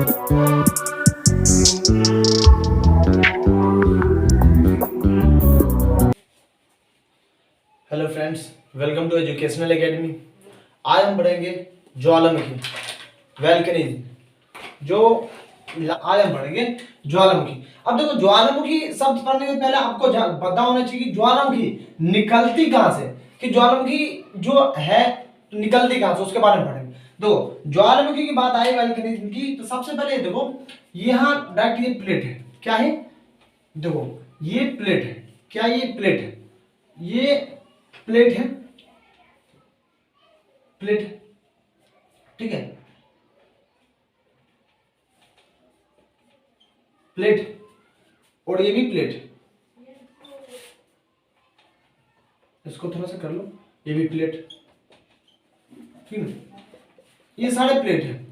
Hello friends, welcome to educational academy. आज हम पढ़ेंगे ज्वालामुखी, वैल्केनिज्म। आज हम पढ़ेंगे ज्वालामुखी। अब देखो, ज्वालामुखी शब्द पढ़ने से पहले आपको पता होना चाहिए कि ज्वालामुखी निकलती कहाँ से, कि ज्वालामुखी जो है निकलती कहाँ से, उसके बारे में पढ़ेंगे। देखो, ज्वालामुखी की बात आई वैल्केनिज्म की, तो सबसे पहले देखो यहाँ डायरेक्ट ये प्लेट है। क्या है? देखो ये प्लेट है। क्या ये प्लेट है? ये प्लेट है, प्लेट, ठीक है, प्लेट, और ये भी प्लेट। इसको थोड़ा सा कर लो, ये भी प्लेट, ठीक है। ये सारे प्लेट है,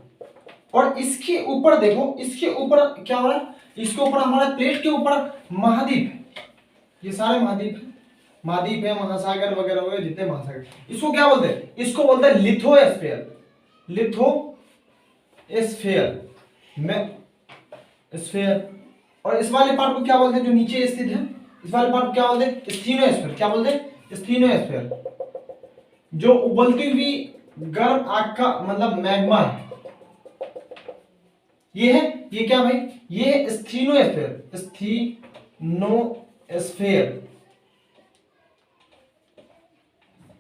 और इसके ऊपर देखो, इसके ऊपर क्या हो रहा है? इसके ऊपर हमारा प्लेट के ऊपर महाद्वीप है। ये सारे महाद्वीप है, महाद्वीप है, महासागर वगैरह वगैरह जितने महासागर। इसको क्या बोलते हैं? इसको बोलते हैं लिथोस्फीयर। लिथोस्फीयर में स्फीयर। और इस वाले पार्ट को क्या बोलते हैं जो नीचे स्थित है? इस वाले पार्ट को क्या बोलते हैं? स्टीनोस्फीयर। क्या बोलते हैं? स्टीनोस्फीयर। जो उबलती हुई गर्म आग का मतलब मैग्मा है, ये है। ये क्या भाई? ये स्टीनोस्फीयर। स्टीनोस्फीयर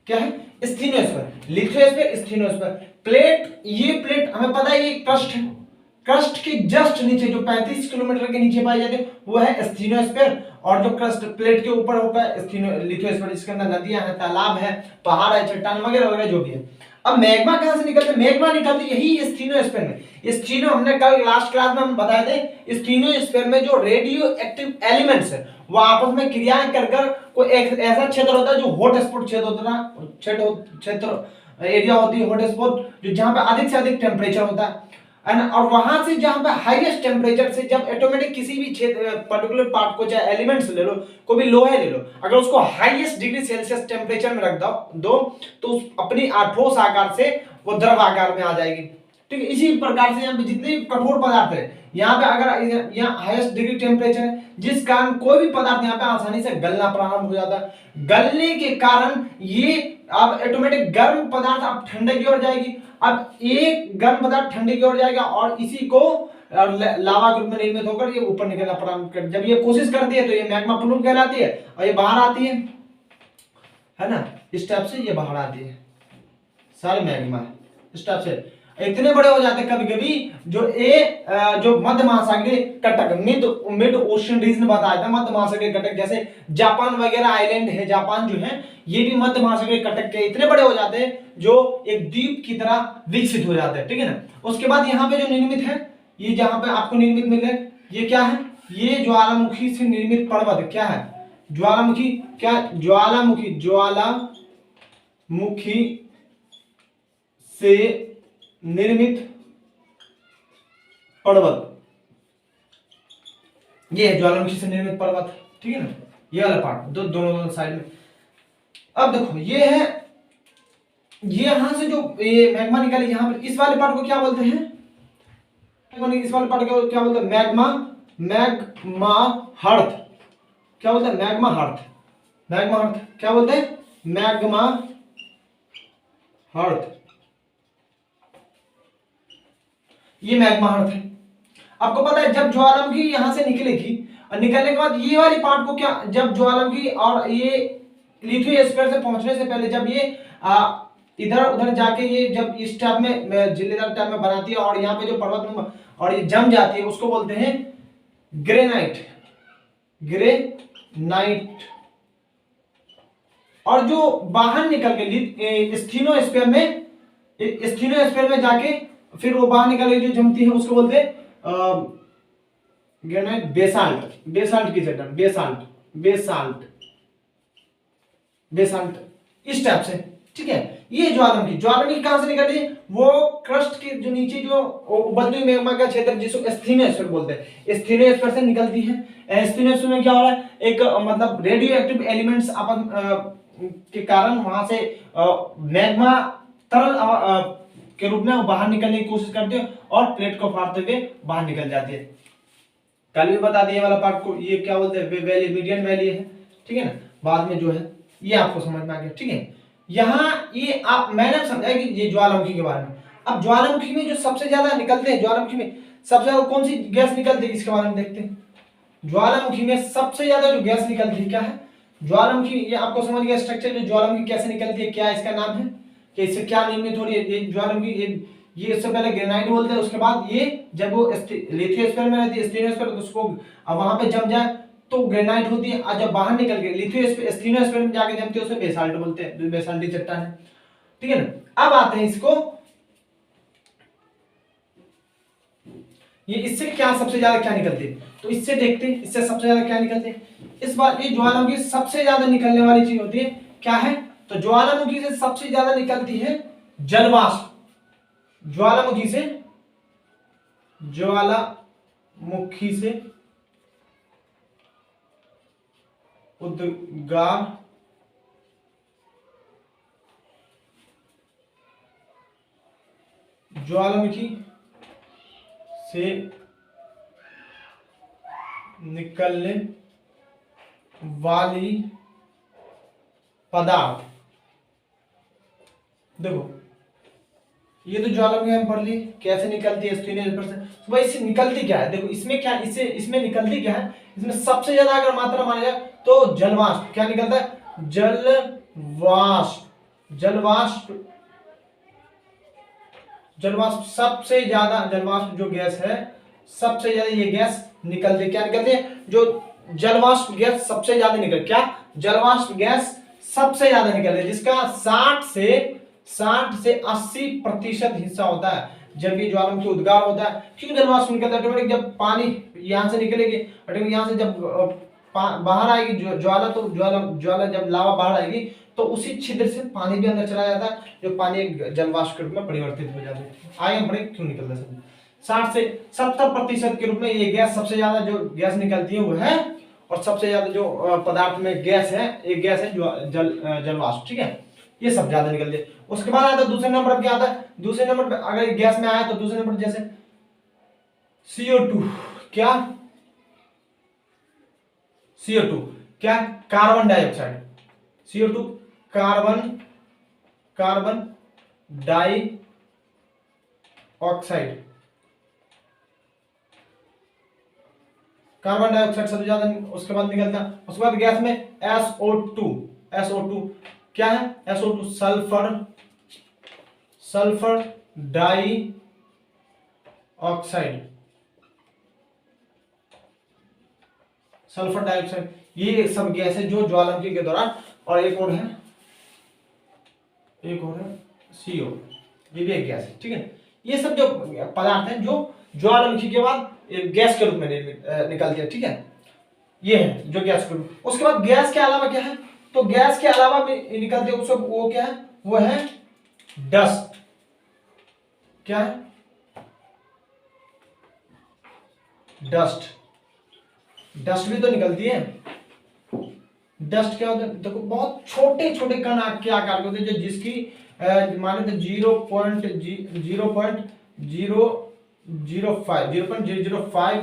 क्या है? स्टीनोस्फीयर, लिथोस्फीयर, स्टीनोस्फीयर। प्लेट, ये प्लेट हमें पता है ये क्रस्ट है। क्रस्ट के जस्ट नीचे जो 35 किलोमीटर के नीचे पाए जाते हैं वो है स्टीनोस्फीयर। और जो क्रस्ट प्लेट के ऊपर होता है लिथोस्फीयर, जिसके अंदर नदियां हैं, तालाब है, पहाड़ है, चट्टान वगैरह वगैरह जो भी है। अब मैग्मा कहां से निकलता है? मैग्मा निकलती यही स्टीनोस्फीयर में। स्टीनो हमने कल लास्ट क्लास में हम बताए थे, स्टीनोस्फीयर में जो रेडियो एक्टिव एलिमेंट्स है वो आपस में क्रियाएं कर कर कोई एक ऐसा क्षेत्र होता है जो हॉट स्पॉट क्षेत्र होता है, क्षेत्र एरिया होती है हॉट स्पॉट, जो जहां पे अधिक से अधिक टेम्परेचर होता है। और वहां से जहां पे हाईएस्ट टेम्परेचर से जब ऑटोमेटिक किसी भी क्षेत्र पर्टिकुलर पार्ट को, चाहे एलिमेंट्स ले लो, कोई भी लोहा ले लो, अगर उसको हाईएस्ट डिग्री सेल्सियस टेम्परेचर में रख दो तो उस अपनी ठोस आकार से वो द्रव आकार में आ जाएगी। ठीक है, इसी प्रकार से यहाँ पे जितने कठोर पदार्थ है, यहाँ पे अगर यहाँ हाईएस्ट डिग्री टेम्परेचर है, जिस कारण कोई भी पदार्थ यहाँ पे आसानी से गलना प्रारंभ हो जाता है। गलने के कारण ये अब ऑटोमेटिक गर्म पदार्थ अब ठंडे की ओर जाएगी। अब एक गर्म पदार्थ ठंडे की ओर जाएगा और इसी को लावा के रूप में निर्मित होकर ये ऊपर निकलना प्रारंभ कर, जब ये कोशिश करती है तो ये मैग्मा प्लूम कहलाती है और ये बाहर आती है ना, इस टाइप से ये बाहर आती है सारे मैग्मा इस टाइप से। इतने बड़े हो जाते हैं कभी कभी जो मध्य महासागरीय कटक, मिड ओशन रीजन बताया था, मध्य महासागरीय कटक, जैसे जापान वगैरह आइलैंड है, जापान जो है ये भी मध्य महासागरीय कटक के इतने बड़े हो जाते हैं जो एक द्वीप की तरह विकसित हो जाते हैं। ठीक है ना। उसके बाद यहाँ पे जो निर्मित है, ये जहां पे आपको निर्मित मिल रहा है, ये क्या है? ये ज्वालामुखी से निर्मित पर्वत क्या है? ज्वालामुखी। क्या? ज्वालामुखी, ज्वालामुखी से निर्मित पर्वत, ये है ज्वालामुखी से निर्मित पर्वत। ठीक है ना, ये वाला पार्ट दोनों साइड में। अब देखो ये है, ये यहां से जो ये मैग्मा निकले, यहां पर इस वाले पार्ट को क्या बोलते हैं? इस वाले पार्ट को क्या बोलते हैं? Magma hearth. क्या बोलते हैं? Magma hearth. मैग्मा हर्थ क्या बोलते हैं? Magma hearth. ये मैग्मा हर्थ है। आपको पता है जब ज्वालामुखी यहां से निकलेगी और निकलने के बाद ये वाली पार्ट को क्या, जब ज्वालामुखी और ये लिथोस्फीयर से पहुंचने से पहले जब ये इधर उधर जाके ये जब इस टाइप में झिल्लीदार टाइप में बनाती है और यहाँ पे जो पर्वत और ये जम जाती है, उसको बोलते हैं ग्रेनाइट। ग्रेनाइट। और जो बाहर निकल के स्टीनोस्फीयर में जाके फिर वो बाहर निकल के जो जमती है उसको बोलते हैं ग्रेनाइट, बेसाल्ट। बेसाल्ट की चट्टान, बेसाल्ट इस टाइप से। ठीक है, ये ज्वालामुखी कहां से निकलती है? वो क्रस्ट के जो नीचे जो उबलती हुई मैग्मा का क्षेत्र जिसको स्टीनोस्फीयर बोलते हैं, स्टीनोस्फीयर से निकलती है। स्टीनोस्फीयर में क्या हो रहा है? एक मतलब रेडियो एक्टिव एलिमेंट्स अपन के कारण वहां से मैग्मा तरल के रूप में वो बाहर निकलने की कोशिश करती है और प्लेट को फाड़ते हुए बाहर निकल जाती है। कल भी बता दिए वाला पार्ट को, ये क्या बोलते हैं, वैली, मीडियन वैली है, ठीक है ना। बाद में जो है ये आपको समझ में आ गया, ठीक है। यहाँ ये आप मैंने समझाया कि ये ज्वालामुखी के बारे में। अब ज्वालामुखी में जो सबसे ज्यादा निकलते हैं, ज्वालामुखी में सबसे ज्यादा कौन सी गैस निकलती है, इसके बारे में देखते हैं। ज्वालामुखी में सबसे ज्यादा जो गैस निकलती है क्या है, ज्वालामुखी, ये आपको समझ गया स्ट्रक्चर, जो ज्वालामुखी कैसे निकलती है, क्या इसका नाम है, कि इससे क्या निर्मित हो रही है। ये ज्वालामुखी, ये इससे पहले ग्रेनाइट बोलते हैं, उसके बाद ये जब वो लिथोस्फीयर में रहती है, स्टेनोस्फीयर, उसको अब वहां पे जम जाए तो ग्रेनाइट होती है, और जब बाहर निकल के लिथोस्फीयर स्टेनोस्फीयर में जाके जमती है उसे बेसाल्ट बोलते हैं, बेसाल्टी चट्टान है, ठीक है ना। अब आते हैं इसको, ये इससे क्या सबसे ज्यादा क्या निकलती है, तो इससे देखते हैं इससे सबसे ज्यादा क्या निकलते हैं। इस बार ये ज्वालामुखी सबसे ज्यादा निकलने वाली चीज होती है क्या है, तो ज्वालामुखी से सबसे ज्यादा निकलती है जलवाष्प। ज्वालामुखी से उद्गार ज्वालामुखी से निकलने वाली पदार्थ, देखो ये तो ज्वालामुखी हम पढ़ ली कैसे निकलती है स्टेनोस्फीयर से, तो भाई इससे निकलती क्या है, देखो इसमें क्या, इसमें निकलती क्या है, इसमें सबसे ज्यादा अगर मात्रा माना जाए तो जलवाष्प, क्या निकलता है, जलवाष्प सबसे ज्यादा, जलवाष्प जो गैस है सबसे ज्यादा ये गैस निकलती है, क्या निकलती है, जो जलवाष्प गैस सबसे ज्यादा निकल, क्या जलवाष्प गैस सबसे ज्यादा निकलती है, जिसका 60 से 80% हिस्सा होता है जब ये ज्वालामुखी उद्गार होता है। क्यों जलवाष्प निकलता है, ऑटोमेटिक जब पानी यहाँ से निकलेगी, ऑटोमेटिक यहाँ से जब बाहर आएगी ज्वाला, तो ज्वाला जब लावा बाहर आएगी तो उसी छिद्र से पानी भी अंदर चला जाता है, जो पानी एक जलवाष्प के रूप में परिवर्तित हो जाता है। आगे हम पढ़ेंगे क्यों निकलता है। 60 से 70% के रूप में ये गैस सबसे ज्यादा जो गैस निकलती है वो है, और सबसे ज्यादा जो पदार्थ में गैस है, एक गैस है जलवाष्प, ठीक है, ये सब ज्यादा निकलती है। उसके बाद आता है दूसरे नंबर पर, क्या आता है दूसरे नंबर पे, अगर गैस में आया तो दूसरे नंबर जैसे CO2, क्या CO2 क्या carbon dioxide, CO2 carbon dioxide, carbon dioxide सबसे ज्यादा उसके बाद निकलता है। उसके बाद गैस में SO2 क्या है, SO2 सल्फर डाइऑक्साइड, ये सब गैस है जो ज्वालामुखी के दौरान, और एक और है CO, ये भी एक गैस है, ठीक है। ये सब जो पदार्थ हैं जो ज्वालामुखी के बाद गैस के रूप में निकलती है, ठीक है, ये है जो गैस के रूप। उसके बाद गैस के अलावा क्या है, तो गैस के अलावा भी निकलती है उसको, वो क्या है, वो है डस्ट, क्या है, डस्ट भी तो निकलती है। डस्ट क्या होता है, देखो बहुत छोटे छोटे कण के आकार के होते हैं, जो जिसकी माने तो 0.005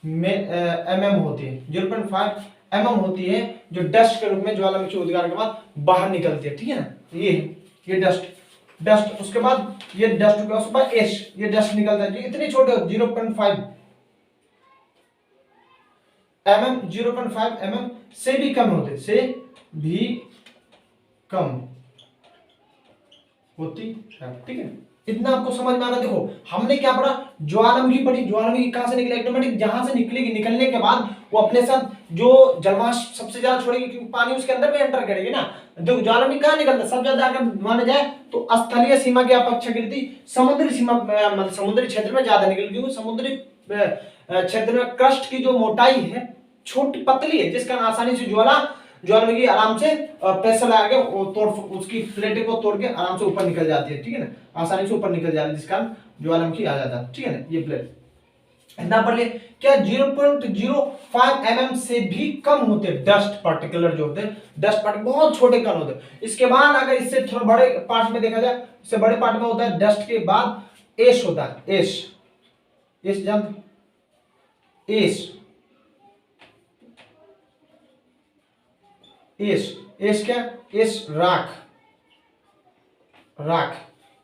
में mm होती है, 0.5 mm होती है, जो डस्ट के रूप में ज्वालामुखी उद्गार के बाद बाहर निकलती है, ठीक है ना। ये डस्ट, उसके बाद ये डस्ट, उसके बाद एश, ये डस्ट निकलता है, इतने छोटे 0.5 mm से भी कम होती है, ठीक है। इतना आपको समझ में आना। देखो हमने क्या पढ़ा, ज्वालामुखी पढ़ी, ज्वालामुखी कहां से निकले, ऑटोमेटिक जहां से निकलेगी, निकलने के बाद वो अपने साथ जो जलवाष्प सबसे ज्यादा छोड़ेगी, क्योंकि पानी उसके अंदर में एंटर करेगी ना। देखो ज्वालामुखी कहां निकलता है, सब ज्यादा अगर माना जाए तो स्थलीय सीमा के अपेक्षाकृत समुद्री सीमा, मतलब समुद्री क्षेत्र में ज्यादा निकलती, क्योंकि समुद्री क्षेत्र में क्रस्ट की जो मोटाई है छोटी पतली है, जिस कारण आसानी से ज्वालामुखी आराम से प्रेशर लगा के वो तोड़, उसकी प्लेट को तोड़ के आराम से ऊपर निकल जाती है, ठीक है ना, आसानी से ऊपर निकल जाती है, जिस कारण ज्वालामुखी आ जाता है, ठीक है ना, ये प्लेट। इतना पढ़ लिए क्या 0.05 mm से भी कम होते हैं डस्ट पार्टिकुलर जो होते हैं, डस्ट पार्टिकल बहुत छोटे कण होते हैं। इसके बाद अगर इससे थोड़ा बड़े पार्ट में देखा जाए, इससे बड़े पार्ट में होता है डस्ट के बाद एश होता है, एश, एश जानते, एश, एश, एश क्या, एश राख, राख,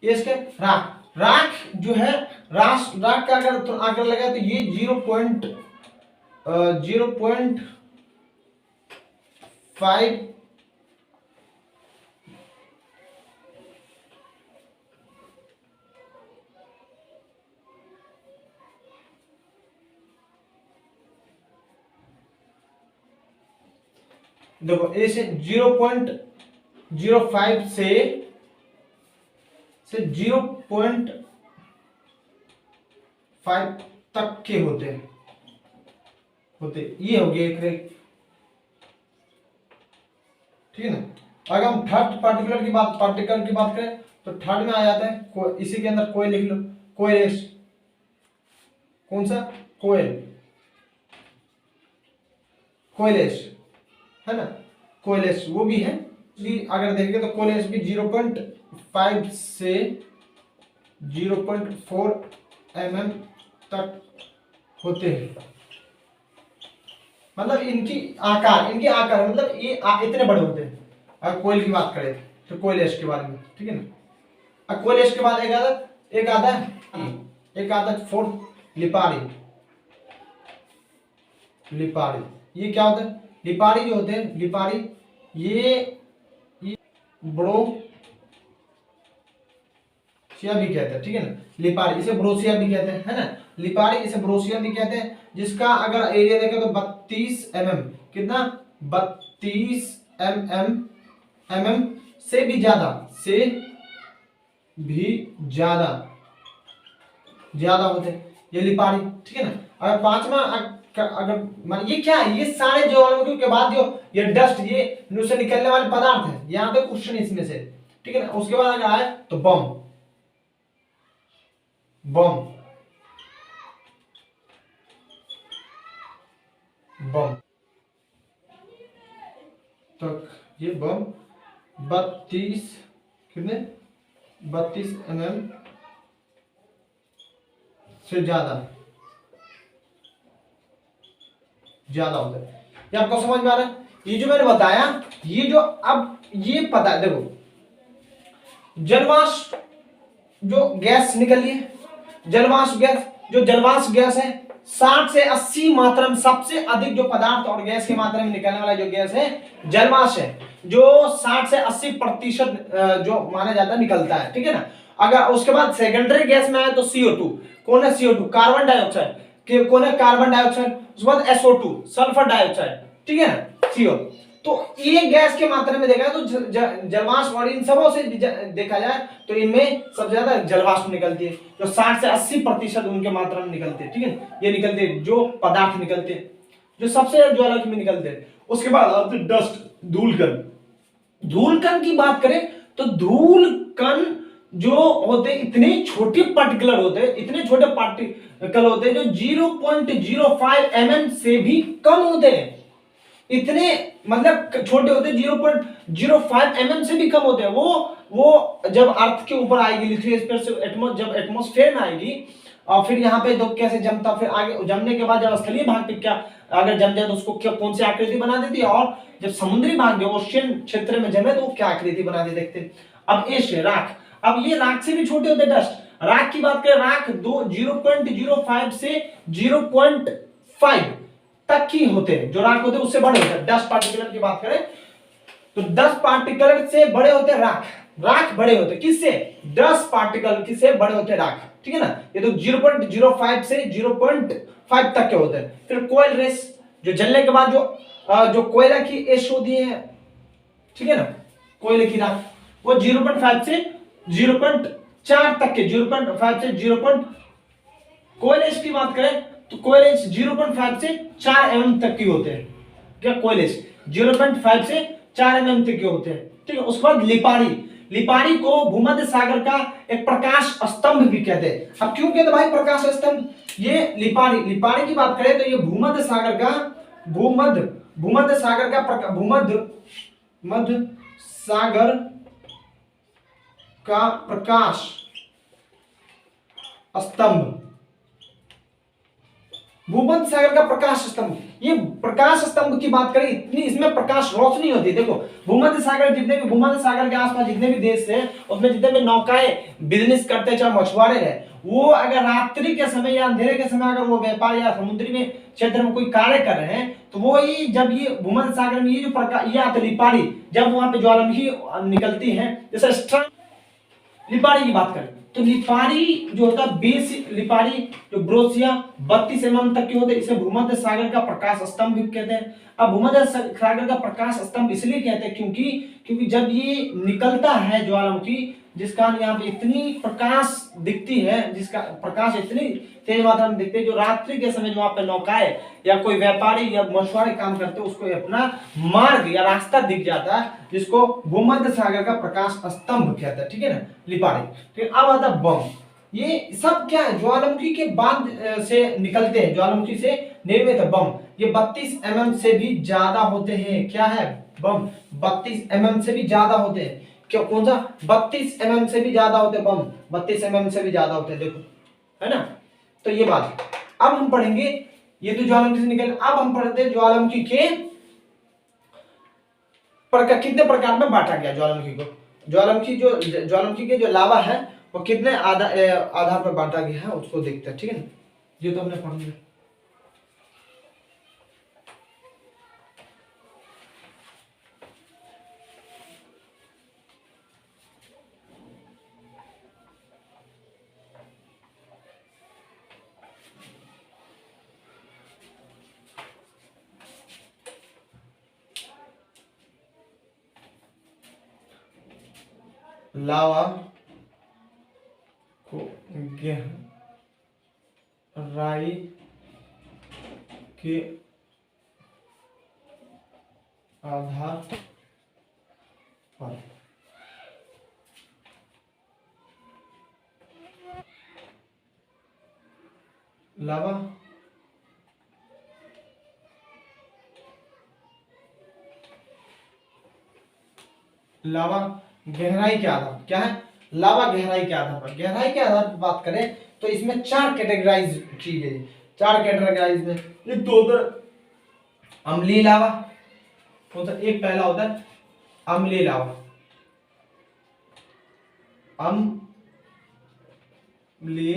एश क्या, राख, राख जो है, राख का अगर आंकड़ा लगा तो ये 0.05 देखो ए से 0.05 से 0.5 तक के होते ये हो गया एक, ठीक है ना। अगर हम थर्ड पार्टिकल की बात करें तो थर्ड में आ जाता है इसी के अंदर कोयल लिख लो, कोयल, कौन सा, कोयल, कोयलेश है ना, कोयलेश वो भी है। अगर देखेंगे तो कोयलेश भी 0.5 से 0.4 mm तक होते हैं। मतलब इनकी आकार मतलब ये इतने बड़े होते हैं। अगर कोयल की बात करें तो कोयलेश के बारे में, ठीक है ना। अब कोयलेश के बाद एक आता है फोर्थ लिपारी, लिपारी ये क्या होता है, लिपारी जो होते हैं, लिपारी ये ब्रोसिया भी कहते हैं, ठीक है ना। लिपारी इसे ब्रोसिया भी कहते हैं, है ना, लिपारी इसे ब्रोसिया भी कहते हैं, जिसका अगर एरिया देखें तो 32 mm, कितना, 32 mm से भी ज्यादा होते हैं ये लिपारी, ठीक है ना। अगर पांचवा अगर ये क्या है, ये सारे ज्वालामुखी के बाद जो ये डस्ट, ये से निकलने वाले पदार्थ है, यहाँ पे क्वेश्चन इसमें से, ठीक है ना। उसके बाद अगर आए तो बम, तो ये बम 32 कितने, 32 mm से ज्यादा होता है। ये आपको समझ में आ रहा है। ये जो मैंने बताया, ये जो अब ये पता है, देखो जलवाष्प जो गैस निकली है, जलवाष्प गैस है 60 से 80 मात्रा में, सबसे अधिक जो पदार्थ और गैस की मात्रा में निकलने वाला जो गैस है जलवाष्प है, जो 60 से 80% जो माना जाता है निकलता है, ठीक है ना। अगर उसके बाद सेकेंडरी गैस में आए तो CO2, कौन है CO2, कार्बन डाइऑक्साइड, कौन है कार्बन डाइऑक्साइड, उसके बाद SO2 सल्फर डाइऑक्साइड, ठीक है ना, CO। तो ये गैस की मात्रा में देखा तो जलवाष्प, और इन सबों से देखा जाए तो इनमें सबसे ज्यादा जलवाष्प निकलती है, जो 60 से 80% उनके मात्रा में निकलते हैं, ठीक है। ये निकलते हैं जो पदार्थ निकलते हैं, जो सबसे ज्वालामुखी में निकलते हैं। उसके बाद डस्ट, धूलकण की बात करें तो धूलकण जो होते इतने छोटे पार्टिकुलर होते हैं, इतने छोटे पार्टिकल होते हैं जो 0.05 mm से भी कम होते हैं, इतने मतलब छोटे होते हैं, 0.05 mm से भी कम होते हैं। वो जब अर्थ के ऊपर आएगी, लिथोस्फीयर से जब एटमॉस्फेयर में आएगी, और फिर यहाँ पे तो कैसे जमता, फिर आगे जमने के बाद जब स्थलीय भाग पे क्या अगर जम जाए तो उसको क्या कौन सी आकृति बना देती है, और जब समुद्री भाग जो ओशियन क्षेत्र में जमे तो वो क्या आकृति बना दे, देखते हैं। अब एश राख, अब ये राख से भी छोटे होते हैं डस्ट। राख की बात करें, राख 0.05 से 0.5 तक की होते हैं, जो राख होते हैं उससे बड़े होते हैं। डस्ट पार्टिकुलर की बात करें तो डस्ट पार्टिकुलर से बड़े होते हैं राख बड़े होते हैं, किससे, डस्ट पार्टिकल किससे बड़े होते हैं, राख, ठीक है ना। ये तो 0.05 से 0.5 तक के होते हैं। फिर कोयल रेस, जो जलने के बाद जो कोयला की एश होती है, ठीक है ना, कोयले की राख, वो 0.5 से 0.4 तक के, 0.5 से 0. कोयलेश की बात करें तो कोयलेश 0.5 से 4 mm तक की होते हैं, क्या कोयलेश 0.5 से 4 mm तक के होते हैं, ठीक है। उसके बाद लिपारी को भूमध्य सागर का एक प्रकाश स्तंभ भी कहते हैं। अब क्यों कहते भाई प्रकाश स्तंभ? ये लिपारी की बात करें तो ये भूमध्य सागर का मध्य सागर का प्रकाश स्तंभ, भूमध्य सागर का प्रकाश स्तंभ। ये प्रकाश स्तंभ की बात करें, इतनी इसमें प्रकाश रोशनी होती है। देखो भूमध्य सागर, जितने भी भूमध्य सागर के आसपास जितने भी देश हैं उसमें जितने भी नौकाएं बिजनेस करते हैं, चाहे मछुआरे हैं, वो अगर रात्रि के समय या अंधेरे के समय अगर वो व्यापार या समुद्री में क्षेत्र में कोई कार्य कर रहे हैं तो वो ही जब ये भूमध्य सागर में ये जो प्रकाश, ये आते लिपारी, जब वहां पे ज्वालामुखी निकलती है, जैसे स्ट्रॉन्ग लिपारी की बात करें तो लिपारी जो होता है बेसिक लिपारी जो ब्रोसिया 32 mm तक के होते हैं, इसे भूमध्य सागर का प्रकाश स्तंभ भी कहते हैं। अब भूमध्य सागर का प्रकाश स्तंभ इसलिए कहते हैं क्योंकि जब ये निकलता है ज्वालामुखी, जिस कारण यहाँ पे इतनी प्रकाश दिखती है, जिसका प्रकाश इतनी तेज मात्रा में दिखती है, जो रात्रि के समय जो वहां पे नौकाएं या कोई व्यापारी या मछुआरे काम करते हैं उसको अपना मार्ग या रास्ता दिख जाता है, जिसको भूमध्य सागर का प्रकाश स्तंभ कहता है। ठीक है ना, लिपारी। फिर अब आता बम। ये सब क्या है? ज्वालामुखी के बाद से निकलते हैं, ज्वालामुखी से निर्मित बम। ये 32 mm से भी ज्यादा होते हैं। क्या है? बम 32 mm से भी ज्यादा होते हैं। क्यों? कौन सा? 32 mm से भी ज्यादा होते हैं बम, 32 mm से भी ज्यादा होते हैं। देखो, है ना? तो ये बात। अब हम पढ़ेंगे, ये तो ज्वालामुखी से निकल, अब हम पढ़ते हैं ज्वालामुखी के कितने प्रकार में बांटा गया ज्वालामुखी को। ज्वालामुखी के जो लावा है वो कितने आधार पर बांटा गया है उसको देखते हैं। ठीक है ना, ये तो हमने पढ़ लिया। लावा को गहराई के आधार पर लावा गहराई के आधार पर। क्या है? लावा गहराई के आधार पर। गहराई के आधार पर बात करें तो इसमें 4 कैटेगराइज की गई। 4 कैटेगराइज में एक तो होता है अम्लीय लावा। कौन सा? एक पहला होता है अम्लीय लावा, अम्लीय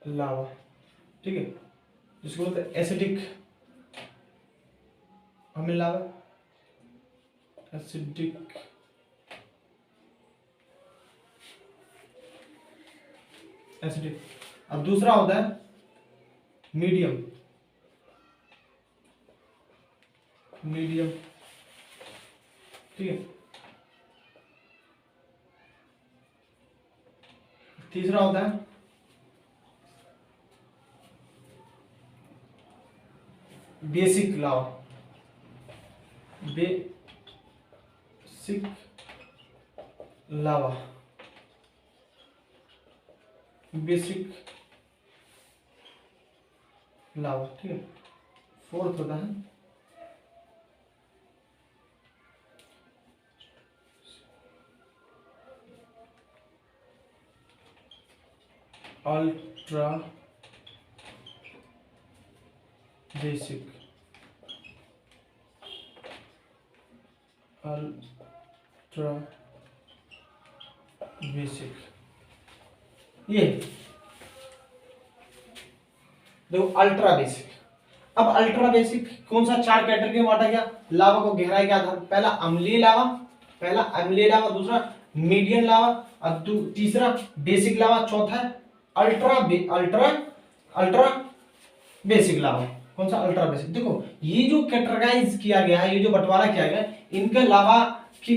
लावा। ठीक है, जिसको बोलते हैं एसिडिक अम्लीय लावा, एसिडिक एसिडिक। अब दूसरा होता है मीडियम ठीक है। तीसरा होता है बेसिक लावा, बेसिक लावा, बेसिक लावा। ठीक है। फोर्थ होता है अल्ट्रा बेसिक, अल्ट्रा बेसिक। ये देखो अल्ट्रा बेसिक। अब अल्ट्रा बेसिक कौन सा? 4 कैटेगरी में बांटा गया। लावा को गहराई के आधार पर पहला अम्लीय लावा, दूसरा मीडियम लावा और तीसरा बेसिक लावा, चौथा अल्ट्रा बेसिक लावा। कौन सा? Ultra basic. देखो ये जो कैटेगराइज किया गया है, ये जो बंटवारा किया गया, इनके लावा की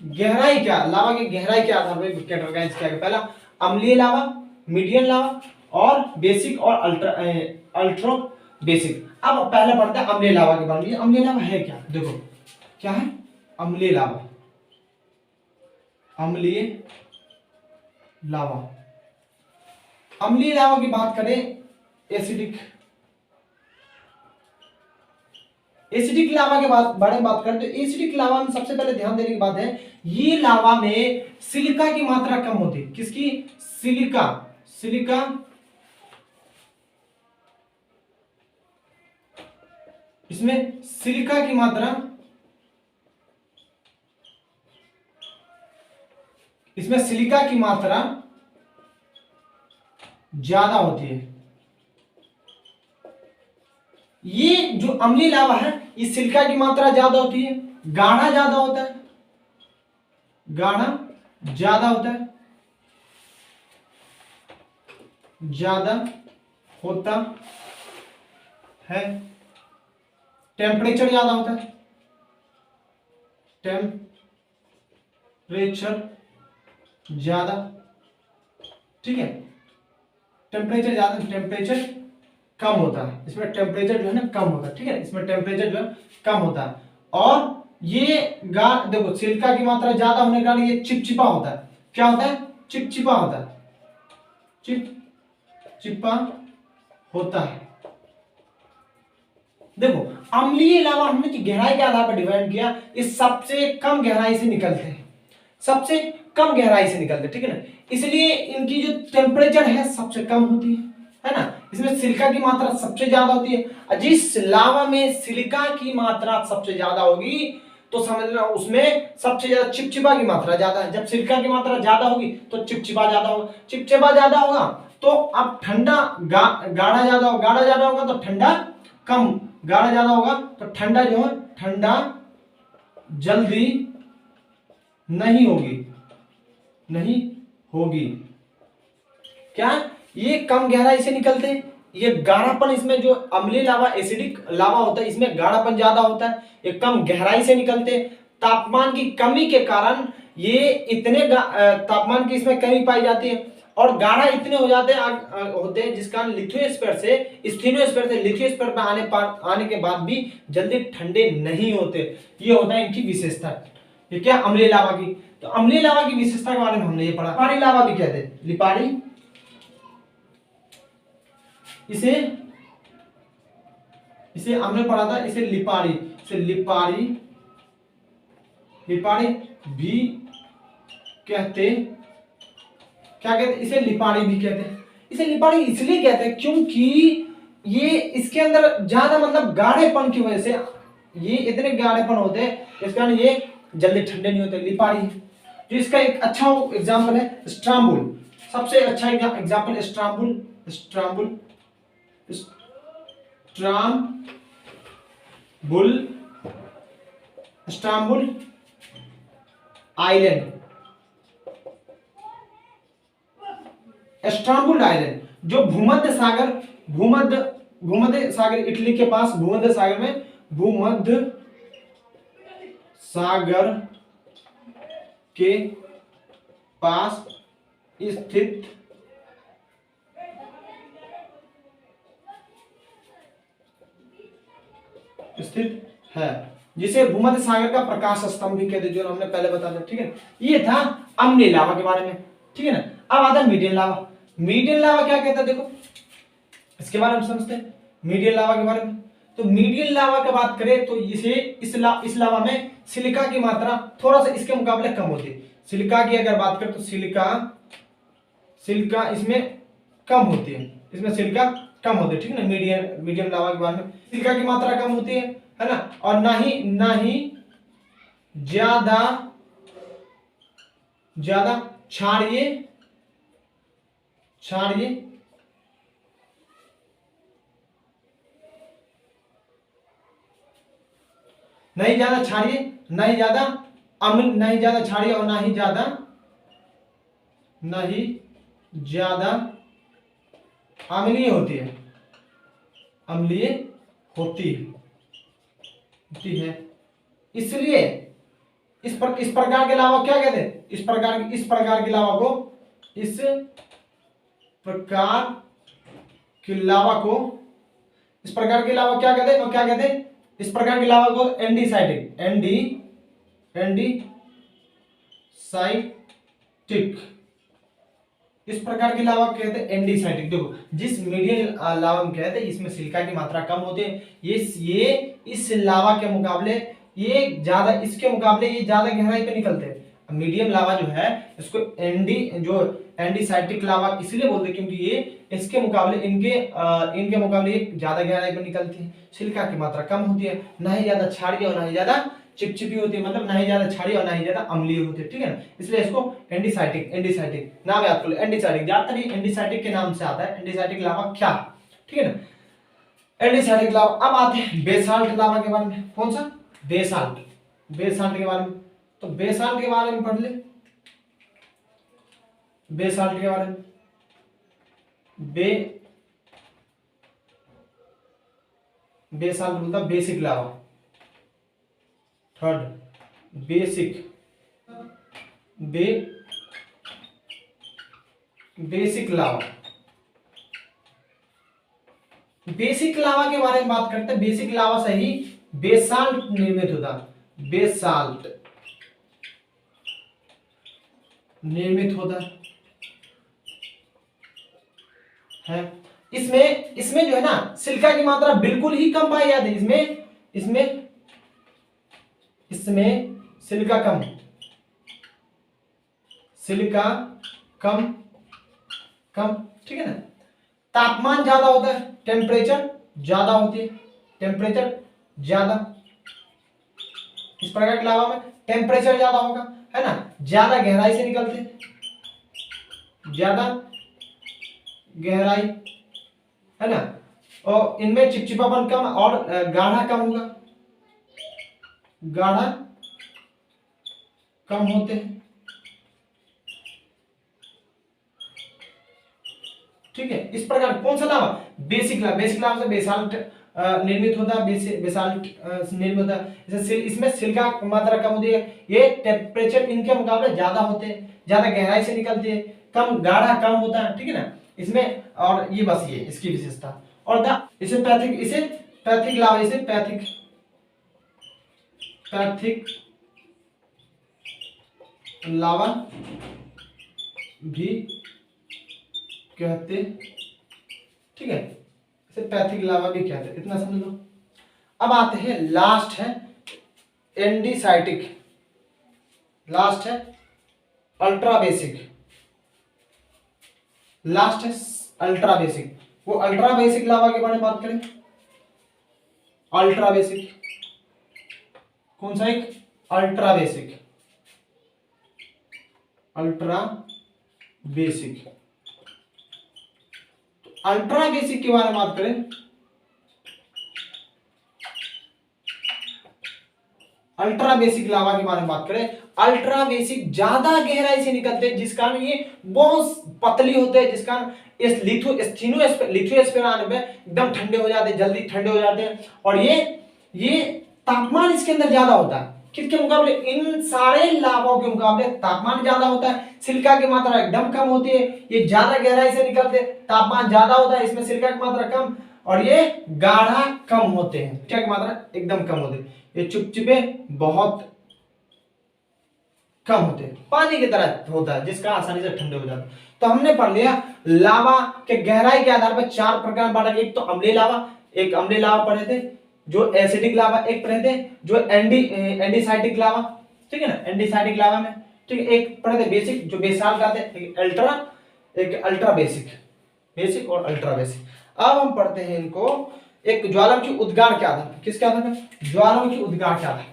गहराई क्या? लावा की गहराई के आधार पर कैटेगराइज किया गया। पहला अम्लीय लावा, मीडियम लावा और बेसिक और अल्ट्रा बेसिक। अब पहले पढ़ते हैं अम्लीय लावा के बारे में। अम्लीय लावा है क्या, देखो क्या है अम्लीय लावा। अम्लीय लावा, अम्लीय लावा की बात करें, एसिडिक लावा के बारे में बात करें तो एसिडिक लावा में सबसे पहले ध्यान देने की बात है, ये लावा में सिलिका की मात्रा कम होती है। किसकी, सिलिका इसमें सिलिका की मात्रा, इसमें सिलिका की मात्रा ज्यादा होती है। ये जो अम्लीय लावा है, इस सिलिका की मात्रा ज्यादा होती है, गाढ़ा ज्यादा होता है, गाढ़ा ज्यादा होता है, ज्यादा होता है, टेम्परेचर ज्यादा होता है, टेम्परेचर ज्यादा, ठीक है, टेम्परेचर ज्यादा, टेम्परेचर कम होता है, इसमें टेम्परेचर जो है ना कम होता है, ठीक है, इसमें टेम्परेचर जो है कम होता है। और ये देखो सिलिका की मात्रा ज्यादा होने के कारण ये चिपचिपा होता है। क्या होता है, चिपचिपा होता है, चिपचिपा होता है। देखो अम्लीय लावा हमने गहराई के आधार पर डिवाइड किया, इस सबसे कम गहराई से निकलते हैं, सबसे कम गहराई से निकलते हैं, ठीक है ना, इसलिए इनकी जो टेम्परेचर है सबसे कम होती है ना। इसमें सिलिका की मात्रा सबसे ज्यादा होती है। जिस लावा में सिलिका की मात्रा सबसे ज्यादा होगी तो समझना उसमें सबसे ज्यादा चिपचिपा की मात्रा ज्यादा है। जब सिलिका की मात्रा ज्यादा होगी तो चिपचिपा ज्यादा होगा, चिपचिपा ज्यादा होगा तो अब ठंडा गाढ़ा ज्यादा होगा, गाढ़ा ज्यादा होगा तो ठंडा कम, गाढ़ा ज्यादा होगा तो ठंडा जो है ठंडा जल्दी नहीं होगी। क्या, ये कम गहराई से निकलते हैं, ये गाढ़ापन, इसमें जो अम्लीय लावा एसिडिक लावा होता है इसमें गाढ़ापन ज्यादा होता है, ये कम गहराई से निकलते हैं। तापमान की कमी के कारण ये इतने तापमान की इसमें कमी पाई जाती है और गाढ़ा इतने हो जाते हैं जिस कारण लिथोस्फीयर से स्टेनोस्फीयर से लिथोस्फीयर पर आने के बाद भी जल्दी ठंडे नहीं होते। ये होता है इनकी विशेषता। ये क्या, अम्लीय लावा की। तो अम्लीय लावा की विशेषता के बारे में हमने ये पढ़ा। लिपाड़ी लावा भी कहते हैं, लिपाड़ी, इसे हमने पढ़ा था, इसे लिपाड़ी भी कहते, क्या कहते, इसे लिपाड़ी भी कहते हैं। इसे लिपाड़ी इसलिए कहते हैं क्योंकि ये इसके अंदर ज्यादा मतलब गाढ़ेपन की वजह से ये इतने गाढ़ेपन होते हैं, इस कारण ये जल्दी ठंडे नहीं होते, लिपाड़ी। जो इसका एक अच्छा एग्जाम्पल है स्ट्राम्बुल, सबसे अच्छा एग्जाम्पल स्ट्राम्बुल आइलैंड, स्ट्राम्बुल आइलैंड जो भूमध्य सागर इटली के पास भूमध्य सागर के पास स्थित है, जिसे भूमध्य सागर का प्रकाश स्तंभ भी कहते हैं, जो हमने पहले बताया, ठीक है। ये था अम्लीय लावा के बारे में, ठीक है ना। अब आता है मीडियम लावा। मीडियम लावा क्या कहता है, देखो इसके बारे में समझते हैं मीडियम लावा के बारे में। तो मीडियम लावा की बात करें तो इसे इस लावा में सिलिका की मात्रा थोड़ा सा इसके मुकाबले कम होती है। सिलिका की अगर बात करें तो सिलिका इसमें कम होती है, इसमें सिलिका कम होती है, ठीक है ना। मीडियम लावा के बारे में सिलिका की मात्रा कम होती है ना, और ना ही ज्यादा क्षारीय नहीं ज्यादा क्षारीय, नहीं ज्यादा अम्ल, नहीं ज्यादा क्षारीय और नहीं ज्यादा अम्लीय होती है, इसलिए इस प्रकार के लावा क्या कहते हैं, इस प्रकार के लावा को इस प्रकार के लावा क्या कहते हैं, वो क्या कहते हैं, इस प्रकार के लावा को एंडीसाइटिक, एंडीसाइटिक, इस प्रकार की लावा कहते हैं एंडीसाइटिक। देखो जिस मीडियम लावा में कहते हैं इसमें सिलिका की मात्रा कम होती है, ये इस लावा के मुकाबले ये ज्यादा, इसके मुकाबले ये ज्यादा गहराई पे निकलते हैं। मीडियम लावा जो है इसको एंडीसाइटिक लावा इसलिए बोलते हैं क्योंकि ये इसके मुकाबले इनके मुकाबले ये ज्यादा गहराई पे निकलती है, सिलिका की मात्रा कम होती है, ना ही ज्यादा क्षारीय और ना ही ज्यादा चिपचिपी होती है, मतलब ना ही ज्यादा क्षारीय और ना ही ज्यादा अम्लीय होती है, ठीक है ना, इसलिए इसको एंडीसाइटिक नाम याद कर लो, एंडीसाइटिक ज्यादातर एंडीसाइटिक के नाम से आता है, एंडीसाइटिक लावा क्या, ठीक है ना, एंडीसाइटिक लावा। अब आते हैं बेसाल्ट लावा के बारे में। कौन सा, बेसाल्ट के बारे में, तो बेसाल्ट के बारे में पढ़ ले, बेसाल्ट के बारे में, बेसाल्ट बोलता बेसिक लावा, थर्ड बेसिक लावा। बेसिक लावा के बारे में बात करते हैं, बेसिक लावा से ही बेसाल्ट निर्मित होता, बेसाल्ट निर्मित होता है। इसमें जो है ना सिलिका की मात्रा बिल्कुल ही कम पाई जाती है, इसमें सिलिका कम, ठीक है ना, तापमान ज्यादा होता है, टेम्परेचर ज्यादा होती है, टेम्परेचर ज्यादा, इस प्रकार के लावा में टेम्परेचर ज्यादा होगा, है ना, ज्यादा गहराई से निकलते, ज्यादा गहराई, है ना, और इनमें चिपचिपापन कम और गाढ़ा कम होगा, गाढ़ा कम होते हैं, ठीक है। इस प्रकार कौन सा लावा, बेसिक लावा से बेसाल्ट निर्मित होता है, बेसाल्ट निर्मित होता है, इसमें सिलिका की मात्रा कम होती है, ये टेम्परेचर इनके मुकाबले ज्यादा होते हैं, ज्यादा गहराई से निकलते हैं, कम गाढ़ा कम होता है, ठीक है ना, इसमें, और ये बस ये इसकी विशेषता। और इसे पैथिक लावा, इसे पैथिक लावा भी कहते, ठीक है, इसे पैथिक लावा भी कहते हैं, इतना समझ लो। अब आते हैं लास्ट है एंडीसाइटिक, लास्ट है अल्ट्रा बेसिक, लास्ट है अल्ट्रा बेसिक। वो अल्ट्रा बेसिक लावा के बारे में बात करें, अल्ट्रा बेसिक कौन सा, एक अल्ट्रा बेसिक, अल्ट्रा बेसिक के बारे में बात करें, अल्ट्रा बेसिक लावा के बारे में बात करें, अल्ट्रा बेसिक ज्यादा गहराई से निकलते हैं, जिस कारण ये बहुत पतली होते हैं, जिस कारण इस लिथोस्फेरान में एकदम ठंडे हो जाते हैं, जल्दी ठंडे हो जाते हैं, और ये तापमान इसके अंदर ज्यादा होता है, किसके मुकाबले, इन सारे लावाओं के मुकाबले तापमान ज्यादा होता है, सिलिका की मात्रा एकदम कम होती है, ये ज्यादा गहराई से निकलते हैं, तापमान ज्यादा होता है, इसमें सिलिका की मात्रा कम, और ये गाढ़ा कम होते हैं, क्या की मात्रा एकदम कम होते हैं, ये चिपचिपे बहुत कम होते हैं, पानी की तरह होता है, जिसका आसानी से ठंडे हो जाते हैं। तो हमने पढ़ लिया लावा के गहराई के आधार पर चार प्रकार बांटा गया, एक तो अम्लीय लावा, एक अम्लीय लावा पढ़े थे, जो एसिडिक लावा एक पढ़े थे, जो एंडीसाइटिक लावा, ठीक है ना, एंडीसाइटिक लावा में, ठीक है, एक पढ़े थे बेसिक जो बेसाल्ट आते हैं, एक अल्ट्रा बेसिक और अल्ट्रा बेसिक। अब हम पढ़ते हैं इनको, एक ज्वालामुखी उद्गार के आधार पर, किसके आधार पर, ज्वालामुखी उद्गार के आधार पर।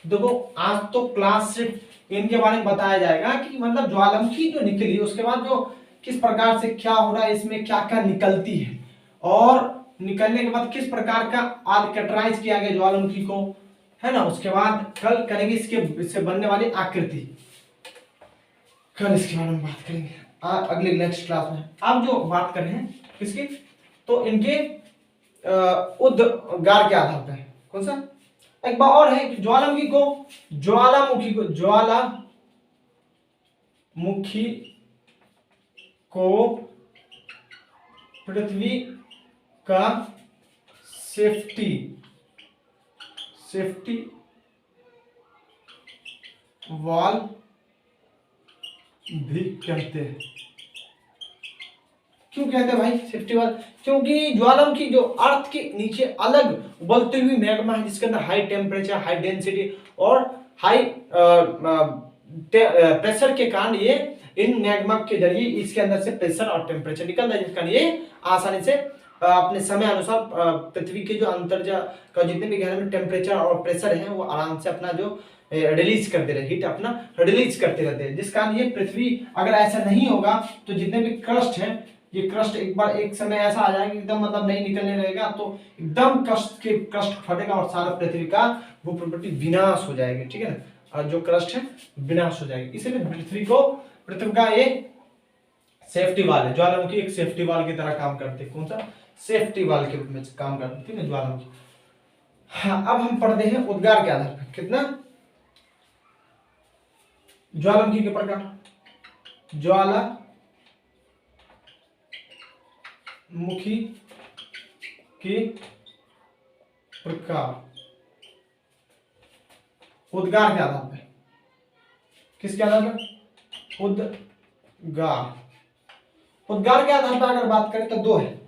देखो आज तो क्लास सिर्फ इनके बारे में बताया जाएगा कि मतलब ज्वालामुखी जो निकली उसके बाद जो किस प्रकार से क्या हो रहा है, इसमें क्या क्या निकलती है, और निकलने के बाद किस प्रकार का आज कैटेगराइज किया गया ज्वालामुखी को, है ना, उसके बाद कल करेंगे इससे बनने वाली आकृति, कल इसके बारे में बात करेंगे अगले नेक्स्ट क्लास में। अब जो बात कर रहे हैं किसकी, तो इनके उद्गार के आधार पर, कौन सा, एक बात और है कि ज्वालामुखी को पृथ्वी का सेफ्टी वॉल भी कहते हैं। क्यों कहते हैं भाई सेफ्टी वॉल? क्योंकि ज्वालामुखी जो अर्थ के नीचे अलग उबलती हुई मैग्मा है, जिसके अंदर हाई टेम्परेचर, हाई डेंसिटी और हाई प्रेशर के कारण ये इन मैग्मा के जरिए इसके अंदर से प्रेशर और टेम्परेचर निकलता है, जिसका ये आसानी से अपने समय अनुसार पृथ्वी के जो अंतर्जा का जितने भी गहरे में टेम्परेचर और प्रेशर है वो आराम से अपना जो रिलीज करते रहे, हीट अपना रिलीज करते रहते हैं, जिस कारण ये पृथ्वी, अगर ऐसा नहीं होगा तो जितने भी क्रस्ट है, ये क्रस्ट एक बार एक समय ऐसा आ जाएगा एकदम मतलब नहीं निकलने लगेगा, तो एकदम क्रस्ट फटेगा और सारा पृथ्वी का वो प्रॉपर्टी विनाश हो जाएगी, ठीक है ना, और जो क्रस्ट है विनाश हो जाएगी। इसलिए पृथ्वी का ये सेफ्टी वाल है, ज्वालामुखी एक सेफ्टी वाल की तरह काम करते हैं। कौन सा? सेफ्टी वाल के रूप में काम करते हैं ज्वालामुखी। हाँ, अब हम पढ़ते हैं उद्गार के आधार पर कितना ज्वालामुखी के प्रकार। ज्वालामुखी के प्रकार उद्गार के आधार पर, किसके आधार पर? उद्गार के आधार पर अगर बात करें तो दो है।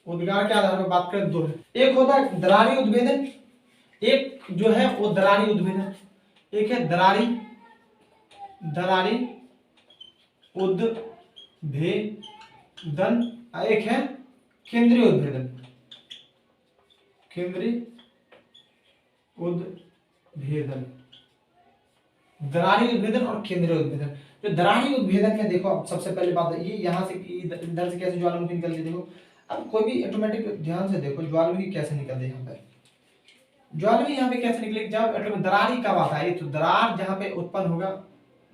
उद्गार के आधार पर बात करें दो है, एक होता है दरारी उद्भेदन, एक जो है वो दरारी उद्भेदन, एक है दरारी उद्भेदन, एक है केंद्रीय उद्भेदन। दरारी उद्भेदन और केंद्रीय उद्भेदन। जो दरारी उद्भेदन में देखो, अब सबसे पहले बात ये यहाँ से इधर से कैसे ज्वालामुखी निकलती है, देखो अब कोई भी ऑटोमेटिक ध्यान से देखो ज्वालामुखी कैसे निकलती है। यहाँ पे ज्वालामुखी यहाँ पे कैसे निकलेगी? जब दरारी कब आता है, तो दरार जहाँ पे उत्पन्न होगा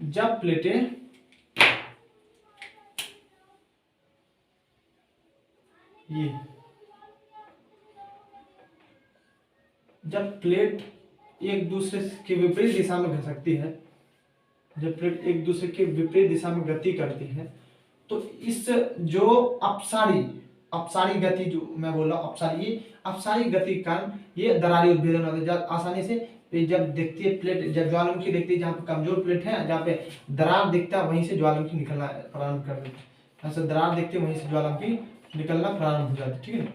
जब प्लेटें ये जब प्लेट एक दूसरे के विपरीत दिशा में घसकती है, जब प्लेट एक दूसरे के विपरीत दिशा में गति करती है, तो इस जो अपसारी गति, जो मैं बोल रहा हूँ अपसारी गति के कारण ये दरारी उद्भेदन होता है। जब आसानी से जब देखती है प्लेट, जब ज्वालामुखी देखती है जहाँ पे कमजोर प्लेट है, जहाँ पे दरार दिखता है वहीं से ज्वालामुखी निकलना प्रारंभ कर देती है। ऐसे दरार दिखती है वहीं से ज्वालामुखी निकलना प्रारंभ हो जाता है, ठीक है ना,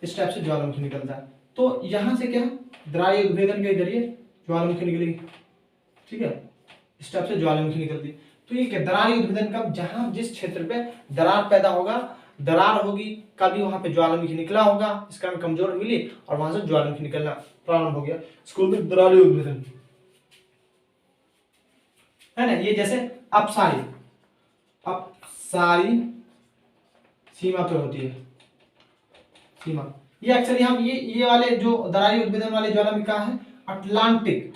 इस टाइप से ज्वालामुखी निकलता है। तो यहाँ से क्या दरारी उद्भेदन के जरिए ज्वालामुखी निकलेगी, ठीक है, इस टाइप से ज्वालामुखी निकलती है। तो ये क्या दरारी उद्भेदन कब? जहां जिस क्षेत्र पे दरार पैदा होगा, दरार होगी, कभी वहां पे ज्वालामुखी निकला होगा, इस कारण कमजोर मिली और वहां से ज्वालामुखी निकलना प्रारंभ हो गया, इसको भी दरारी उद्भेदन है ना। ये जैसे अपसारी सीमा पे होती है, सीमा, ये अक्सर यहाँ ये वाले जो दरारी उद्भेदन वाले ज्वालामुखी कहाँ है? अटलांटिक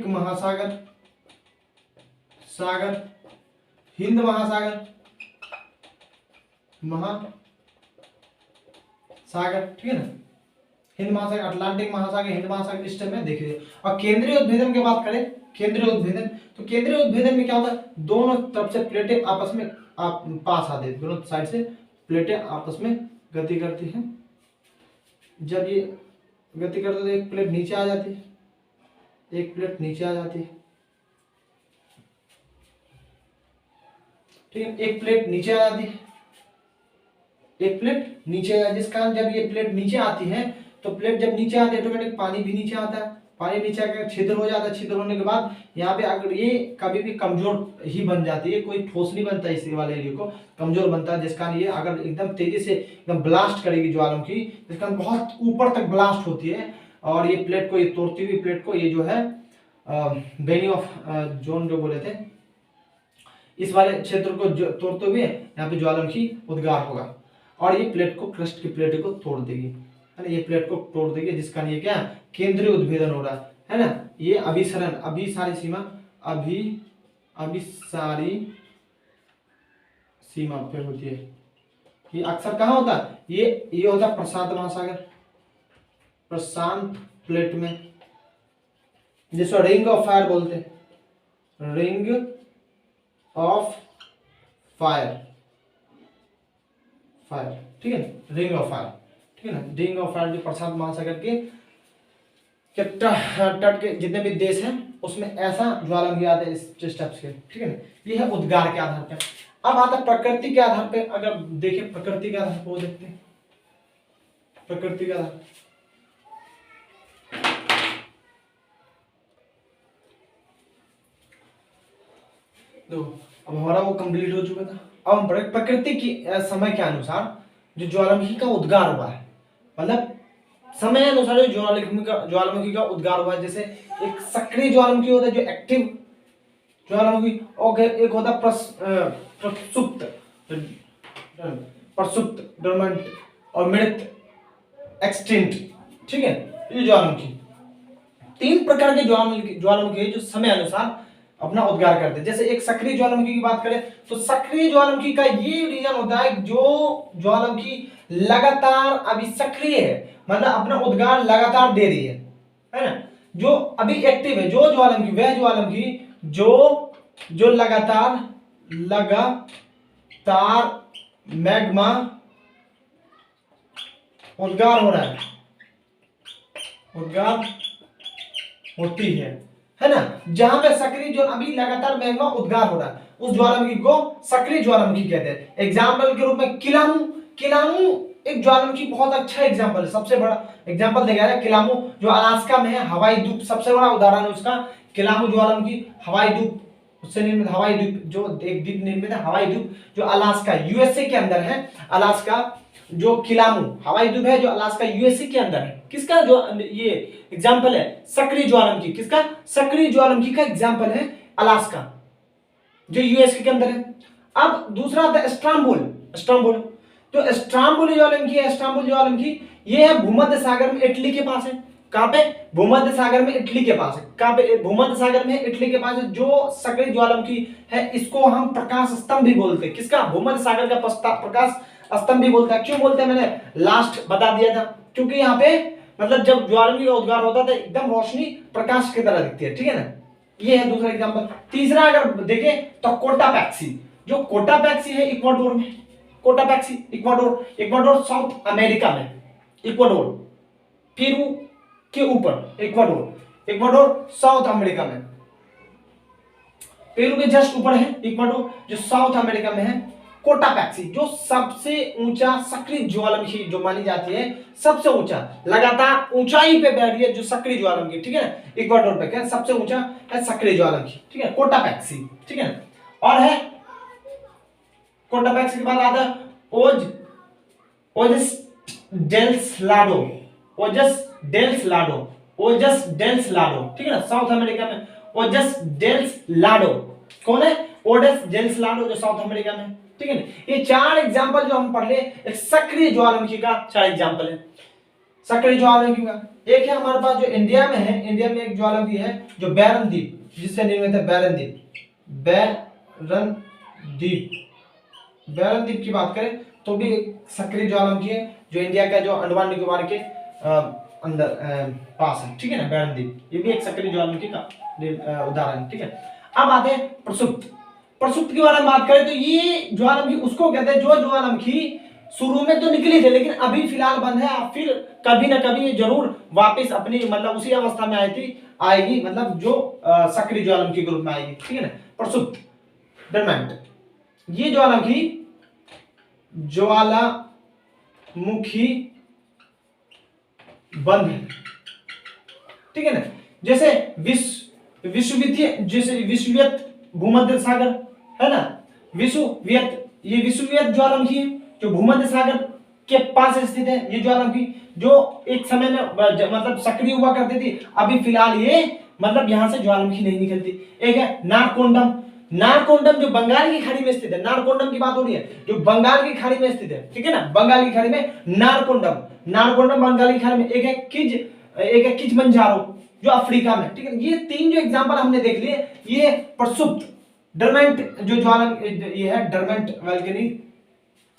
महासागर, हिंद महासागर, ठीक है ना, हिंद महासागर, अटलांटिक महासागर, हिंद महासागर, इस टाइप में देखिए। और केंद्रीय उद्भेदन की बात करें, केंद्रीय उद्भेदन, तो केंद्रीय उद्भेदन में क्या होता है? दोनों तरफ से प्लेटें आपस में पास आते हैं, दोनों साइड से प्लेटें आपस में गति करती हैं। जब ये गति करते तो एक प्लेट नीचे आ जाती है, एक प्लेट नीचे आ जाती है, ठीक है, एक प्लेट नीचे आ जाती है, एक प्लेट नीचे आ, जिस कारण जब ये प्लेट नीचे आती है, तो प्लेट जब नीचे आती है ऑटोमेटिक पानी भी नीचे आता है, पानी नीचे आकर छिद्र हो जाता है, छिद्र होने के बाद यहाँ पे अगर ये कभी भी कमजोर ही बन जाती है, कोई ठोस नहीं बनता, इस वाले एरिया को कमजोर बनता है, जिस कारण ये अगर एकदम तेजी से एकदम ब्लास्ट करेगी ज्वालामुखी, जिस कारण बहुत ऊपर तक ब्लास्ट होती है और ये प्लेट को, ये तोड़ती हुई प्लेट को, ये जो है बेनी ऑफ जोन जो बोले थे, इस वाले क्षेत्र को तोड़ते हुए यहाँ पे ज्वालामुखी उद्गार होगा और ये प्लेट को, क्रस्ट की प्लेट को तोड़ देगी, है ना, ये प्लेट को तोड़ देगी, जिसका ये क्या केंद्रीय उद्भेदन हो रहा है ना। ये अभिसरण, अभिसारी सीमा पे होती है। ये अक्सर कहाँ होता है? ये होता है प्रशांत महासागर, प्रशांत प्लेट में, जिसको रिंग ऑफ फायर बोलते हैं, रिंग ऑफ फायर, फायर, ठीक है, रिंग ऑफ फायर, ठीक है ना, रिंग ऑफ फायर जो प्रशांत महासागर के तट के जितने भी देश हैं उसमें ऐसा ज्वालामुखी आता है इस स्टेप्स के, ठीक है ना। ये है उद्गार के आधार पर। अब आता है प्रकृति के आधार पे। अगर देखें प्रकृति के आधार पर, वो देखते हैं प्रकृति के आधार। देखो अब हमारा वो कंप्लीट हो चुका था। अब हम पढ़े प्रकृति की समय के अनुसार जो ज्वालामुखी का उद्गार हुआ है, मतलब समय अनुसार जो ज्वालामुखी का उद्गार हुआ है। जैसे एक सक्रिय ज्वालामुखी होता है जो एक्टिव ज्वालामुखी, और एक होता प्रसुप्त प्रसुप्त डोरमेंट और मृत एक्सटिंक्ट, ठीक है। ये ज्वालामुखी तीन प्रकार के ज्वालामुखी है जो समय अनुसार अपना उद्गार करते हैं। जैसे एक सक्रिय ज्वालामुखी की बात करें तो सक्रिय ज्वालामुखी का ये रीजन होता है जो ज्वालामुखी लगातार अभी सक्रिय है, मतलब अपना उद्गार लगातार दे रही है ना। जो अभी एक्टिव है जो ज्वालामुखी, वह ज्वालामुखी जो लगातार मैग्मा उद्गार हो रहा है, उद्गार होती है ना। जहां पे सक्रिय जो अभी लगातार मैग्मा उद्गार हो रहा है उस ज्वालामुखी को सक्रिय ज्वालामुखी कहते हैं। एग्जाम्पल के रूप में किलामू एक ज्वालामुखी बहुत अच्छा एग्जाम्पल है, सबसे बड़ा एग्जाम्पल देखा जाए किलामू जो अलास्का में है, हवाई द्वीप सबसे बड़ा उदाहरण है उसका। किलामू ज्वालामुखी हवाई द्वीप उससे निर्मित, हवाई द्वीप जो एक द्वीप निर्मित है, हवाई द्वीप जो अलास्का यूएसए के अंदर है। अलास्का जो किलामू हवाई द्वीप है जो अलास्का यूएसए के अंदर है। किसका जो ये एग्जाम्पल है सक्रिय ज्वालामुखी, किसका सक्रिय ज्वालामुखी का एग्जाम्पल है अलास्का जो यूएसए के अंदर है। अब दूसरा आता है स्ट्राम्बोल तो स्ट्राम्बोल ज्वालामुखी है। स्ट्राम्बोल ज्वालामुखी ये है भूमध्य सागर में इटली के पास है। कहां पे? भूमध्य सागर में इटली के पास है। कहां पे? भूमध्य सागर में इटली के पास है। जो सक्रिय ज्वालामुखी है इसको हम प्रकाश स्तंभ भी बोलते हैं। किसका? भूमध्य सागर का प्रकाश स्तंभ भी बोलता है। क्यों बोलते हैं मैंने लास्ट बता दिया था, क्योंकि यहाँ पे मतलब जब ज्वालामुखी का उद्गार होता है एकदम रोशनी प्रकाश की तरह दिखती है, ठीक है ना। ये है दूसरा एग्जांपल। तीसरा अगर देखें तो कोटापैक्सी, जो कोटापैक्सी है इक्वाडोर में, कोटापैक्सी इक्वाडोर साउथ अमेरिका में, इक्वाडोर पेरू के ऊपर, इक्वाडोर साउथ अमेरिका में, पेरू के जस्ट ऊपर है इक्वाडोर जो साउथ अमेरिका में है। कोटापैक्सी जो सबसे ऊंचा सक्रिय ज्वालामुखी जो मानी जाती है, सबसे ऊंचा लगातार ऊंचाई पे बैठ रही है जो सक्रिय ज्वालामुखी, ठीक है ना। इक्वाडोर पे क्या सबसे ऊंचा है सक्रिय ज्वालामुखी, ठीक है, कोटापैक्सी, ठीक है ना। और है कोटापैक्सी के बाद आता है ओजस डेल्स लाडो, ठीक है ना, साउथ अमेरिका में ओजस डेल्स लाडो। कौन है? ओजस डेल्स लाडो जो साउथ अमेरिका में, ठीक है ना। ये चार एग्जांपल जो हम पढ़ ले एक सक्रिय ज्वालामुखी का चार एग्जांपल है सक्रिय ज्वालामुखी का। एक है हमारे पास जो इंडिया में है, इंडिया में एक ज्वालामुखी है जो बैरन द्वीप जिससे निर्मित है, बैरन द्वीप की बात करें तो भी एक सक्रिय ज्वालामुखी है जो इंडिया का जो अंडमान निकोबार के अंदर पास है, ठीक है ना, बैरन द्वीप। ये भी एक सक्रिय ज्वालामुखी का उदाहरण, ठीक है। अब आते हैं प्रसुप्त के बारे में बात करें तो ये ज्वालामुखी उसको कहते हैं जो ज्वालामुखी शुरू में तो निकली थी लेकिन अभी फिलहाल बंद है, फिर कभी ना कभी ये जरूर वापस अपनी मतलब उसी अवस्था में आएगी, मतलब जो सक्रिय ज्वालामुखी के रूप में आएगी, ठीक है ना। प्रसुप्त डोरमेंट, ये ज्वालामुखी बंद है, ठीक है ना। जैसे विश्ववियत भूमध्य सागर है ना, ये विश्ववियत ज्वालामुखी है जो भूमध्य सागर के पास स्थित है। ये ज्वालामुखी जो एक समय में मतलब सक्रिय हुआ करती थी, अभी फिलहाल ये मतलब यहां से ज्वालामुखी नहीं निकलती। एक है नारकोंडम जो बंगाल की खाड़ी में स्थित है। नारकोंडम की बात हो रही है जो बंगाल की खाड़ी में स्थित है, ठीक है ना, बंगाल की खाड़ी में नारकोंडम बंगाल की खाड़ी में। एक है किलिमंजारो जो अफ्रीका में, ठीक है। ये तीन जो एग्जांपल हमने देख लिए, ये प्रसुप्त डोरमेंट जो ज्वालामुखी ये है डोरमेंट वोल्केनिक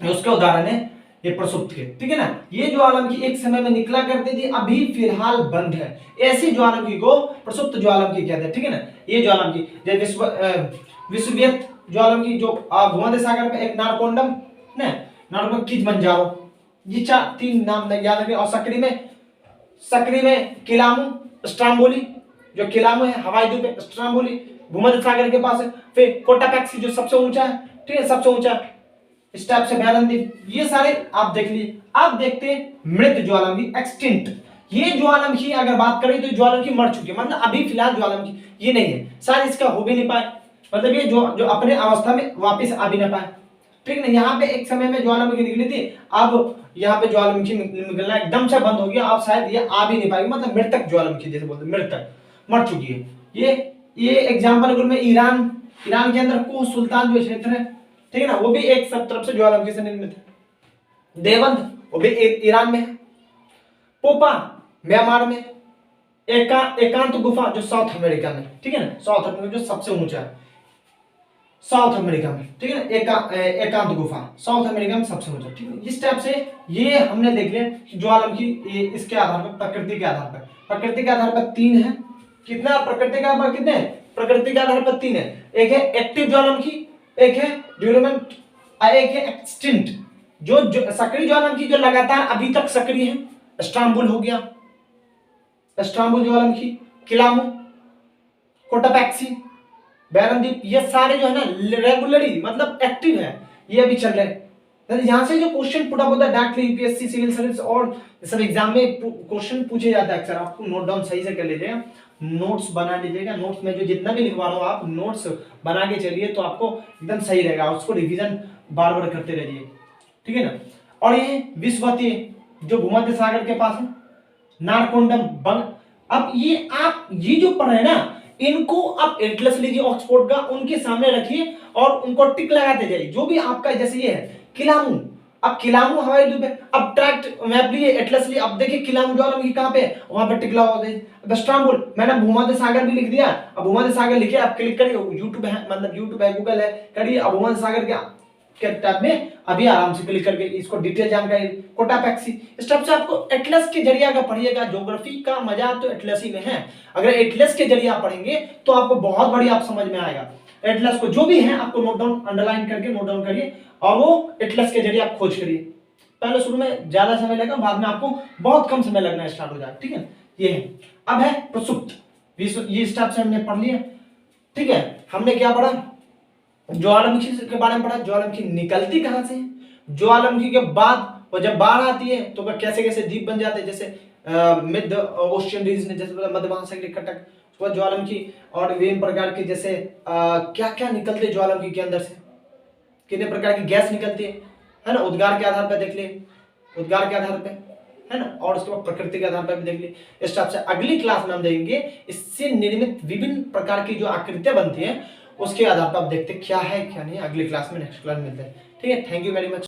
उसके उदाहरण है ये प्रसुप्त के, ठीक है ना। ये ज्वालामुखी एक समय में निकला करती थी, अभी फिलहाल बंद है। ऐसी ज्वालामुखी को प्रसुप्त ज्वालामुखी कहते हैं, ठीक है ना। ये ज्वालामुखी जैसे विश्ववियत ज्वालामुखी जो भूमध्य सागर में एक नारकोंडम ना नॉर्मल किलिमंजारो, ये चार तीन नाम याद रखें। और सक्री में किलामू स्ट्राम्बोली, जो किलामू है हवाई द्वीप है, स्ट्राम्बोली भूमध्य सागर के पास है। फिर कोटापैक्सी जो सबसे ऊंचा है, ठीक है, सबसे ऊंचा इस टाइप से बैरन द्वीप, ये सारे आप देख लीजिए। आप देखते हैं मृत ज्वालामुखी एक्सटिंक्ट, ये ज्वालामुखी अगर बात करें तो ज्वालामुखी मर चुकी है, मतलब अभी फिलहाल ज्वालामुखी ये नहीं है, शायद इसका हो भी नहीं पाए, मतलब ये जो अपने अवस्था में वापस आ भी ना पाए, ठीक है ना। यहाँ पे एक समय में ज्वालामुखी निकली थी, अब यहाँ पे ज्वालामुखी निकलना एकदम से बंद हो गया, अब शायद ये आ भी नहीं पाएगी, मतलब मृतक ज्वालामुखी जैसे बोलते हैं, मृतक मर चुकी है। ये एग्जाम्पल में ईरान के अंदर को सुल्तान जो क्षेत्र है, ठीक है ना, वो भी एक सब तरफ से ज्वालामुखी से निर्मित है। देवंत वो भी ईरान में है। पोपा म्यांमार में। एकांत गुफा जो साउथ अमेरिका में, ठीक है ना, साउथ अमेरिका जो सबसे ऊंचा है साउथ अमेरिका में, ठीक है ना, एकांत गुफा साउथ अमेरिका में सबसे ऊंचा, ठीक है। इस टाइप से ये हमने देख लिया ज्वालामुखी इसके आधार पर, प्रकृति के आधार पर तीन है। कितना प्रकृति के आधार पर कितने? प्रकृति के आधार पर तीन है। एक है एक्टिव ज्वालामुखी, एक है ड्यूरेंट, एक है एक्सटिंक्ट। जो सक्रिय ज्वालामुखी जो लगातार अभी तक सक्रिय है, स्ट्राम्बुल हो गया, स्ट्राम्बुल ज्वालामुखी, किलामू, कोटापैक्सी, बैरन द्वीप, ये सारे जो है ना रेगुलरली मतलब एक्टिव है, ये अभी चल रहे हैं। यहाँ से जो क्वेश्चन पुट अप होता है डायरेक्टली यूपीएससी सिविल सर्विस और सब एग्जाम में क्वेश्चन पूछे जाता है अक्सर, आपको नोट डाउन सही से कर लीजिएगा, नोट्स बना लीजिएगा। नोट्स में जो जितना भी लिखवा रहा हूँ आप नोट्स बना के चलिए तो आपको एकदम सही रहेगा, उसको रिवीजन बार बार करते रहिए, ठीक है ना। और ये विश्ववतीय जो भूमध्य सागर के पास है, नारकोंडम बंग। अब ये जो पढ़ रहे हैं ना, इनको आप एटलस लीजिए ऑक्सफोर्ड का, उनके सामने रखिए और उनको टिक लगाते जाइए। जो भी आपका जैसे ये है किलामू, अब किलामू हवाई द्वीप है, अब ट्रैक्ट मैप लिए, एटलस लिए, अब देखिए किलामू ज्वालामुखी कहां पे है, वहां पे टिक लगा होता है। स्ट्राम्बुल मैंने भूमध्य सागर भी लिख दिया, अब भूमध्य सागर लिखे, आप क्लिक करिए, यूट्यूब है, मतलब यूट्यूब है, गूगल है, करिए, अब भूमध्य सागर के टैब में अभी आराम से क्लिक करके इसको डिटेल जानकारी। कोटापैक्सी, इस टाइप से आपको एटलस के जरिए अगर पढ़िएगा, ज्योग्राफी का मजा तो एटलस ही में है, अगर एटलस के जरिए आप पढ़ेंगे तो आपको बहुत बढ़िया आप समझ में आएगा। एटलस को जो भी है आपको नोट डाउन, अंडरलाइन करके नोट डाउन करिए और वो एटलस के जरिए आप खोज करिए। पहले शुरू में ज्यादा समय लगेगा, बाद में आपको बहुत कम समय लगना स्टार्ट हो जाए, ठीक है। ये है, अब है प्रसुप्त, ये स्टेप से हमने पढ़ लिया, ठीक है। हमने क्या पढ़ा, ज्वालामुखी के बारे में पढ़ा, ज्वालामुखी निकलती कहां से है, ज्वालामुखी के बाद वो जब बाढ़ आती है तो वह कैसे कैसे द्वीप बन जाते हैं, जैसे मिड ओशियन रीजन, जैसे मध्य महासागरीय कटक, ज्वालामुखी और विभिन्न प्रकार के जैसे क्या क्या निकलते हैं ज्वालामुखी के अंदर से, कितने प्रकार की गैस निकलती है ना, उद्गार के आधार पर देख लिए, उद्गार के आधार पर, है ना, और उसके बाद प्रकृति के आधार पर भी देख लिए। इस टाइप से अगली क्लास में हम देखेंगे इससे निर्मित विभिन्न प्रकार की जो आकृतियां बनती हैं उसके आधार पर आप देखते क्या है क्या नहीं, अगली क्लास में, नेक्स्ट क्लास में मिलते हैं, ठीक है। Thank you very much.